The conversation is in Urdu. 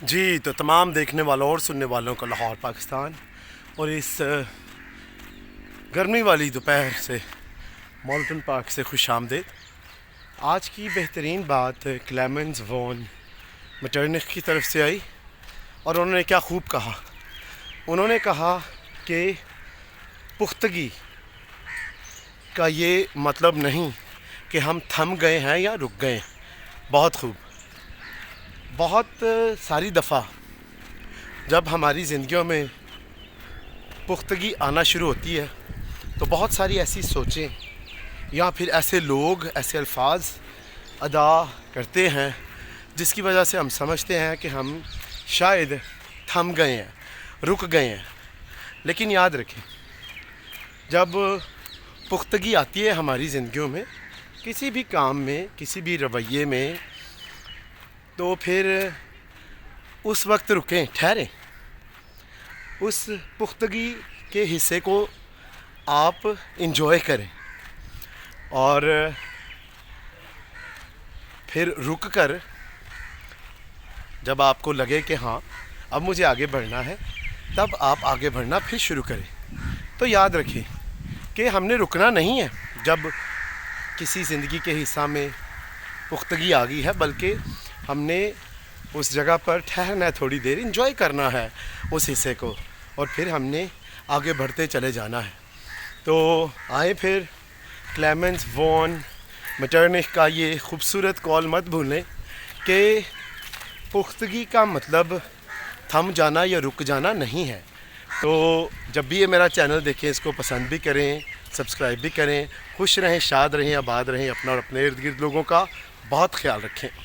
جی تو تمام دیکھنے والوں اور سننے والوں کو لاہور پاکستان اور اس گرمی والی دوپہر سے مولٹن پارک سے خوش آمدید۔ آج کی بہترین بات کلیمنز وون میٹرنخ کی طرف سے آئی اور انہوں نے کیا خوب کہا۔ انہوں نے کہا کہ پختگی کا یہ مطلب نہیں کہ ہم تھم گئے ہیں یا رک گئے ہیں۔ بہت خوب۔ بہت ساری دفعہ جب ہماری زندگیوں میں پختگی آنا شروع ہوتی ہے تو بہت ساری ایسی سوچیں یا پھر ایسے لوگ ایسے الفاظ ادا کرتے ہیں جس کی وجہ سے ہم سمجھتے ہیں کہ ہم شاید تھم گئے ہیں، رک گئے ہیں۔ لیکن یاد رکھیں، جب پختگی آتی ہے ہماری زندگیوں میں، کسی بھی کام میں، کسی بھی رویے میں، تو پھر اس وقت رکیں، ٹھہریں۔ اس پختگی کے حصے کو آپ انجوائے کریں اور پھر رک کر جب آپ کو لگے کہ ہاں اب مجھے آگے بڑھنا ہے، تب آپ آگے بڑھنا پھر شروع کریں۔ تو یاد رکھیں کہ ہم نے رکنا نہیں ہے جب کسی زندگی کے حصہ میں پختگی آ گئی ہے، بلکہ ہم نے اس جگہ پر ٹھہرنا ہے، تھوڑی دیر انجوائے کرنا ہے اس حصے کو، اور پھر ہم نے آگے بڑھتے چلے جانا ہے۔ تو آئے پھر کلیمنز وون میٹرنخ کا یہ خوبصورت قول مت بھولیں کہ پختگی کا مطلب تھم جانا یا رک جانا نہیں ہے۔ تو جب بھی یہ میرا چینل دیکھیں، اس کو پسند بھی کریں، سبسکرائب بھی کریں۔ خوش رہیں، شاد رہیں، آباد رہیں، اپنا اور اپنے ارد گرد لوگوں کا بہت خیال رکھیں۔